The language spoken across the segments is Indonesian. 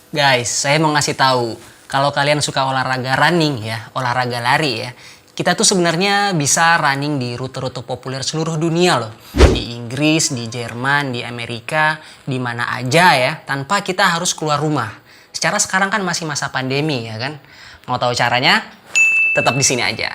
Guys, saya mau ngasih tahu, kalau kalian suka olahraga running ya, olahraga lari ya, kita tuh sebenarnya bisa running di rute-rute populer seluruh dunia loh. Di Inggris, di Jerman, di Amerika, di mana aja ya, tanpa kita harus keluar rumah. Secara sekarang kan masih masa pandemi ya kan. Mau tahu caranya? Tetap di sini aja.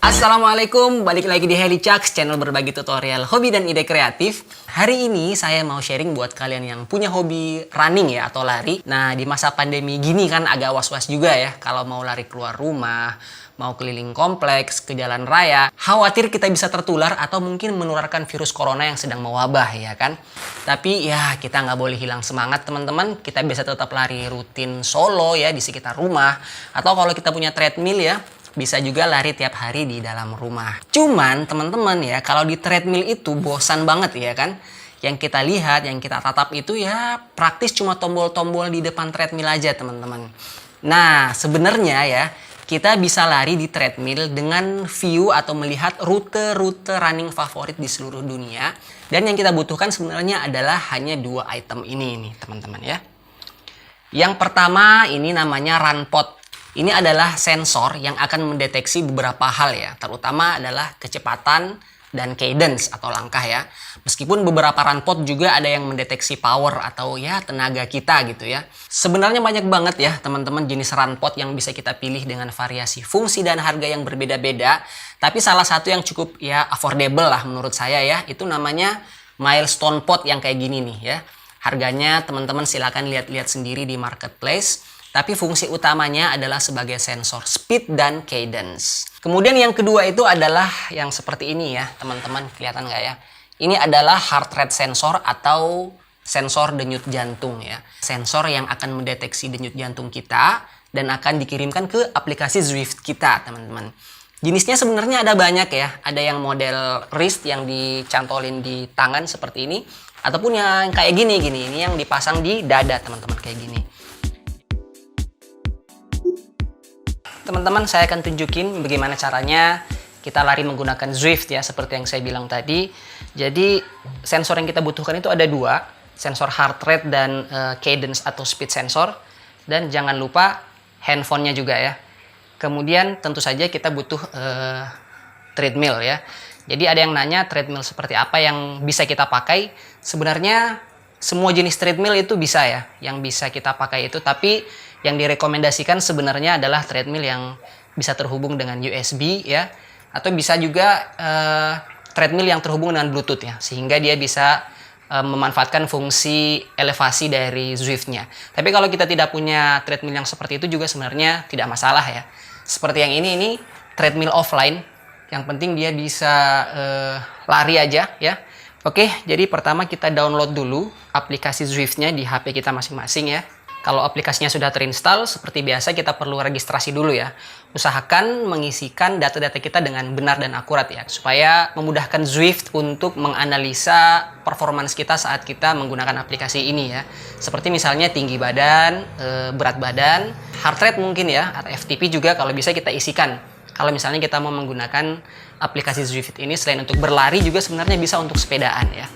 Assalamualaikum, balik lagi di Helichucks, channel berbagi tutorial hobi dan ide kreatif. Hari ini saya mau sharing buat kalian yang punya hobi running ya atau lari. Nah, di masa pandemi gini kan agak was-was juga ya kalau mau lari keluar rumah, mau keliling kompleks, ke jalan raya. Khawatir kita bisa tertular atau mungkin menularkan virus corona yang sedang mewabah ya kan. Tapi ya kita nggak boleh hilang semangat teman-teman. Kita bisa tetap lari rutin solo ya di sekitar rumah. Atau kalau kita punya treadmill ya, bisa juga lari tiap hari di dalam rumah. Cuman teman-teman ya, kalau di treadmill itu bosan banget ya kan. Yang kita lihat, yang kita tatap itu ya praktis cuma tombol-tombol di depan treadmill aja teman-teman. Nah sebenarnya ya, kita bisa lari di treadmill dengan view atau melihat rute-rute running favorit di seluruh dunia. Dan yang kita butuhkan sebenarnya adalah hanya dua item ini nih teman-teman ya. Yang pertama ini namanya RunPod. Ini adalah sensor yang akan mendeteksi beberapa hal ya, terutama adalah kecepatan dan cadence atau langkah ya. Meskipun beberapa RunPod juga ada yang mendeteksi power atau ya tenaga kita gitu ya. Sebenarnya banyak banget ya teman-teman jenis RunPod yang bisa kita pilih dengan variasi fungsi dan harga yang berbeda-beda. Tapi salah satu yang cukup ya affordable lah menurut saya ya, itu namanya Milestone Pod yang kayak gini nih ya. Harganya teman-teman silakan lihat-lihat sendiri di marketplace. Tapi fungsi utamanya adalah sebagai sensor speed dan cadence. Kemudian yang kedua itu adalah yang seperti ini ya teman-teman, kelihatan nggak ya? Ini adalah heart rate sensor atau sensor denyut jantung ya. Sensor yang akan mendeteksi denyut jantung kita dan akan dikirimkan ke aplikasi Zwift kita teman-teman. Jenisnya sebenarnya ada banyak ya. Ada yang model wrist yang dicantolin di tangan seperti ini. Ataupun yang kayak gini. Ini yang dipasang di dada teman-teman kayak gini. Teman-teman, saya akan tunjukin bagaimana caranya kita lari menggunakan Zwift ya, seperti yang saya bilang tadi. Jadi sensor yang kita butuhkan itu ada dua, sensor heart rate dan cadence atau speed sensor. Dan jangan lupa handphonenya juga ya. Kemudian tentu saja kita butuh treadmill ya. Jadi ada yang nanya treadmill seperti apa yang bisa kita pakai. Sebenarnya semua jenis treadmill itu bisa ya, yang bisa kita pakai itu. Tapi yang direkomendasikan sebenarnya adalah treadmill yang bisa terhubung dengan USB ya, atau bisa juga treadmill yang terhubung dengan Bluetooth ya, sehingga dia bisa memanfaatkan fungsi elevasi dari Zwift-nya. Tapi kalau kita tidak punya treadmill yang seperti itu juga sebenarnya tidak masalah ya. Seperti yang ini treadmill offline, yang penting dia bisa lari aja ya. Oke, jadi pertama kita download dulu aplikasi Zwift-nya di HP kita masing-masing ya. Kalau aplikasinya sudah terinstall, seperti biasa kita perlu registrasi dulu ya. Usahakan mengisikan data-data kita dengan benar dan akurat ya, supaya memudahkan Zwift untuk menganalisa performance kita saat kita menggunakan aplikasi ini ya. Seperti misalnya tinggi badan, berat badan, heart rate mungkin ya, atau FTP juga kalau bisa kita isikan. Kalau misalnya kita mau menggunakan aplikasi Zwift ini selain untuk berlari juga sebenarnya bisa untuk sepedaan ya.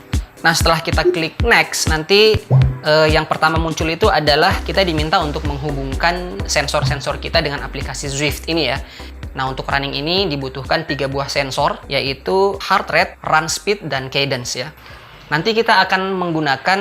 Nah setelah kita klik next, nanti yang pertama muncul itu adalah kita diminta untuk menghubungkan sensor-sensor kita dengan aplikasi Zwift ini ya. Nah untuk running ini dibutuhkan 3 buah sensor, yaitu heart rate, run speed, dan cadence ya. Nanti kita akan menggunakan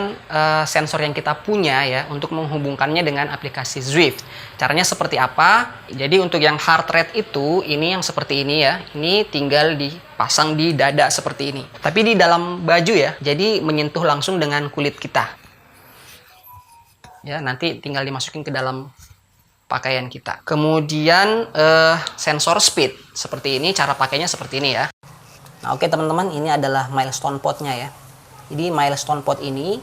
sensor yang kita punya ya untuk menghubungkannya dengan aplikasi Zwift. Caranya seperti apa? Jadi untuk yang heart rate itu, ini yang seperti ini ya. Ini tinggal dipasang di dada seperti ini. Tapi di dalam baju ya, jadi menyentuh langsung dengan kulit kita. Ya, nanti tinggal dimasukin ke dalam pakaian kita. Kemudian sensor speed seperti ini, cara pakainya seperti ini ya. Nah oke teman-teman, ini adalah milestone pod-nya ya. Jadi milestone pod ini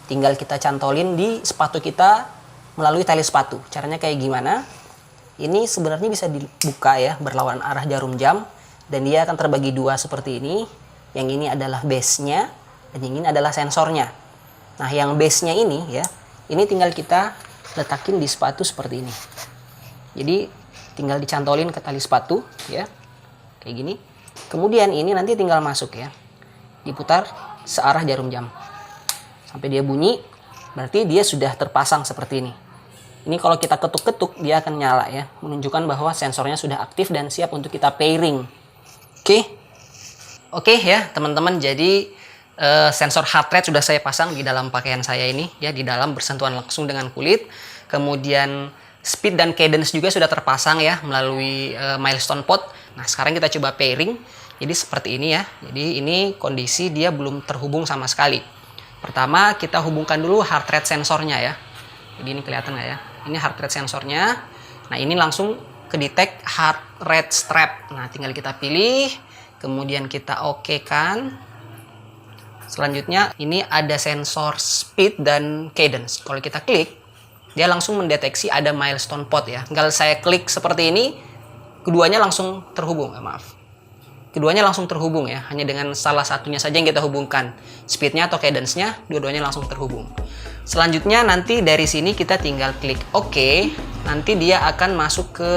tinggal kita cantolin di sepatu kita melalui tali sepatu. Caranya kayak gimana? Ini sebenarnya bisa dibuka ya, berlawanan arah jarum jam. Dan dia akan terbagi dua seperti ini. Yang ini adalah base-nya, dan yang ini adalah sensornya. Nah yang base-nya ini ya, ini tinggal kita letakin di sepatu seperti ini. Jadi tinggal dicantolin ke tali sepatu ya, kayak gini. Kemudian ini nanti tinggal masuk ya. diputar searah jarum jam sampai dia bunyi, berarti dia sudah terpasang seperti ini. Ini kalau kita ketuk-ketuk dia akan nyala ya, menunjukkan bahwa sensornya sudah aktif dan siap untuk kita pairing. Oke ya teman-teman, jadi sensor heart rate sudah saya pasang di dalam pakaian saya ini ya, di dalam bersentuhan langsung dengan kulit. Kemudian speed dan cadence juga sudah terpasang ya melalui milestone pot. Nah sekarang kita coba pairing. Jadi seperti ini ya, jadi ini kondisi dia belum terhubung sama sekali. Pertama kita hubungkan dulu heart rate sensornya ya. Jadi ini kelihatan nggak ya, ini heart rate sensornya. Nah ini langsung ke detect heart rate strap. Nah tinggal kita pilih, kemudian kita oke-kan. Selanjutnya ini ada sensor speed dan cadence. Kalau kita klik, dia langsung mendeteksi ada milestone pot ya. Tinggal saya klik seperti ini, keduanya langsung terhubung. Keduanya langsung terhubung ya, hanya dengan salah satunya saja yang kita hubungkan. Speednya atau cadence-nya, dua-duanya langsung terhubung. Selanjutnya nanti dari sini kita tinggal klik OK. Nanti dia akan masuk ke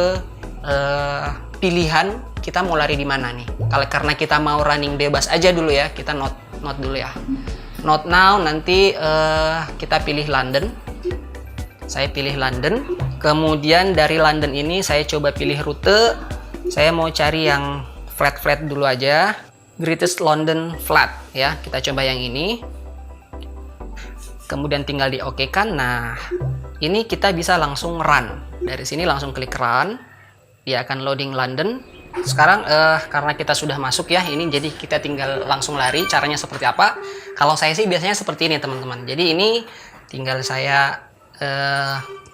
pilihan kita mau lari di mana nih. Karena kita mau running bebas aja dulu ya, kita note dulu ya. Note now, nanti kita pilih London. Saya pilih London. Kemudian dari London ini saya coba pilih rute. Saya mau cari yang flat dulu aja. Greatest London Flat ya. Kita coba yang ini. Kemudian tinggal di OK-kan. Nah, ini kita bisa langsung run. Dari sini langsung klik run. Dia akan loading London. Sekarang karena kita sudah masuk ya, ini jadi kita tinggal langsung lari. Caranya seperti apa? Kalau saya sih biasanya seperti ini teman-teman. Jadi ini tinggal saya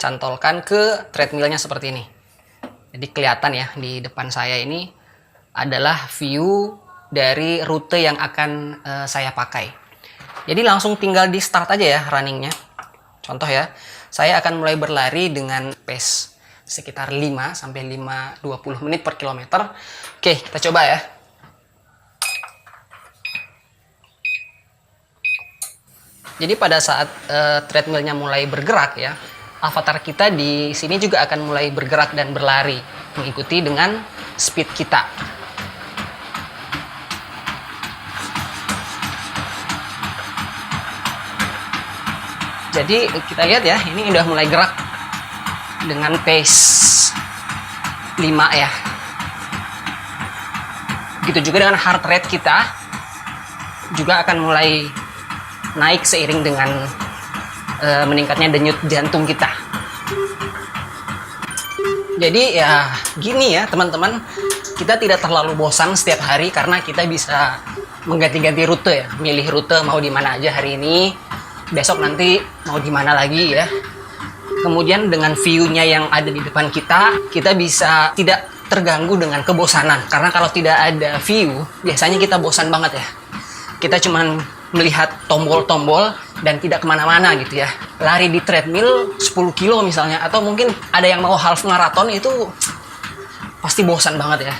cantolkan ke treadmillnya seperti ini. Jadi kelihatan ya di depan saya ini adalah view dari rute yang akan saya pakai. Jadi langsung tinggal di start aja ya runningnya. Contoh ya, saya akan mulai berlari dengan pace sekitar 5 sampai 5-20 menit per kilometer. Oke, kita coba ya. Jadi pada saat treadmillnya mulai bergerak ya, avatar kita di sini juga akan mulai bergerak dan berlari mengikuti dengan speed kita. Jadi kita lihat ya, ini udah mulai gerak dengan pace 5 ya. Begitu juga dengan heart rate kita juga akan mulai naik seiring dengan meningkatnya denyut jantung kita. Jadi ya gini ya teman-teman, kita tidak terlalu bosan setiap hari karena kita bisa mengganti-ganti rute ya, milih rute mau di mana aja hari ini, besok nanti mau di mana lagi ya. Kemudian dengan view-nya yang ada di depan kita bisa tidak terganggu dengan kebosanan. Karena kalau tidak ada view, biasanya kita bosan banget ya. Kita cuman melihat tombol-tombol dan tidak kemana-mana gitu ya. Lari di treadmill 10 kilo misalnya, atau mungkin ada yang mau half marathon, itu pasti bosan banget ya.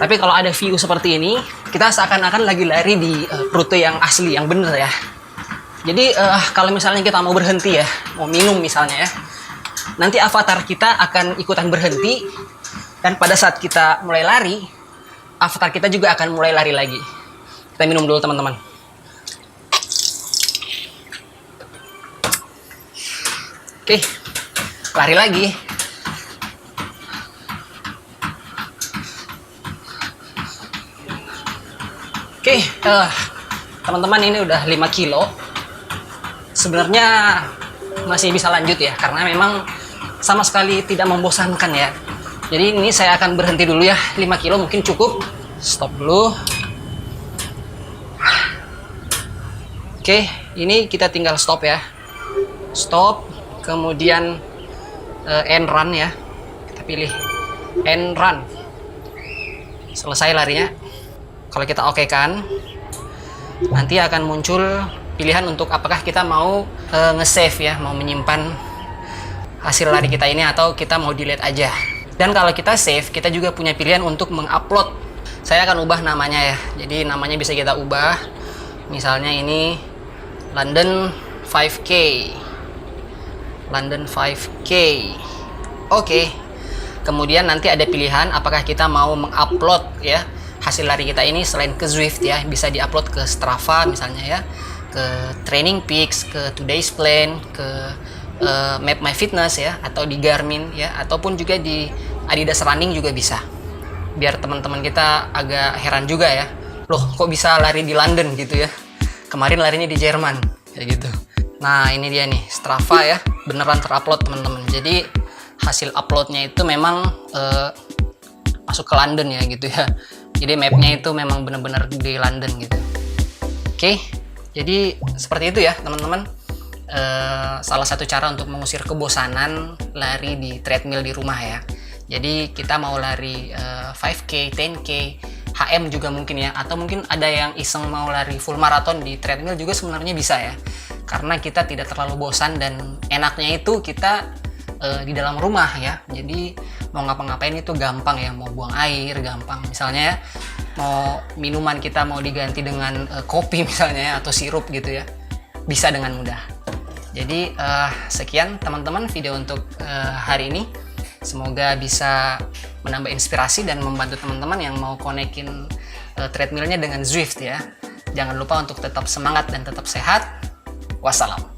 Tapi kalau ada view seperti ini, kita seakan-akan lagi lari di rute yang asli, yang bener ya. Jadi kalau misalnya kita mau berhenti ya, mau minum misalnya ya, nanti avatar kita akan ikutan berhenti, dan pada saat kita mulai lari, avatar kita juga akan mulai lari lagi. Kita minum dulu teman-teman. Oke, lari lagi. Oke, teman-teman, ini udah 5 kilo. Sebenarnya masih bisa lanjut ya, karena memang sama sekali tidak membosankan ya. Jadi ini saya akan berhenti dulu ya, 5 kilo mungkin cukup. Stop dulu. Oke, ini kita tinggal stop ya. Stop, kemudian end run ya. Kita pilih end run. Selesai larinya. Kalau kita oke kan, nanti akan muncul pilihan untuk apakah kita mau nge-save ya, mau menyimpan hasil lari kita ini atau kita mau delete aja. Dan kalau kita save, kita juga punya pilihan untuk mengupload. Saya akan ubah namanya ya. Jadi namanya bisa kita ubah. Misalnya ini London 5K. London 5K. Oke. Kemudian nanti ada pilihan apakah kita mau mengupload ya hasil lari kita ini selain ke Zwift ya, bisa diupload ke Strava misalnya ya, ke Training Peaks, ke Today's Plan, ke Map My Fitness ya, atau di Garmin ya, ataupun juga di Adidas Running juga bisa. Biar teman-teman kita agak heran juga ya, loh kok bisa lari di London gitu ya, kemarin larinya di Jerman kayak gitu. Nah ini dia nih Strava ya, beneran terupload teman-teman. Jadi hasil uploadnya itu memang masuk ke London ya gitu ya. Jadi mapnya itu memang benar-benar di London gitu. Oke, jadi seperti itu ya teman-teman. Salah satu cara untuk mengusir kebosanan lari di treadmill di rumah ya. Jadi kita mau lari 5K, 10K, HM juga mungkin ya, atau mungkin ada yang iseng mau lari full marathon di treadmill juga sebenarnya bisa ya. Karena kita tidak terlalu bosan dan enaknya itu kita di dalam rumah ya. Jadi mau ngapa-ngapain itu gampang ya, mau buang air gampang. Misalnya ya, mau minuman kita mau diganti dengan kopi misalnya ya, atau sirup gitu ya. Bisa dengan mudah. Jadi sekian teman-teman video untuk hari ini. Semoga bisa menambah inspirasi dan membantu teman-teman yang mau konekin treadmillnya dengan Zwift ya. Jangan lupa untuk tetap semangat dan tetap sehat. Wassalam.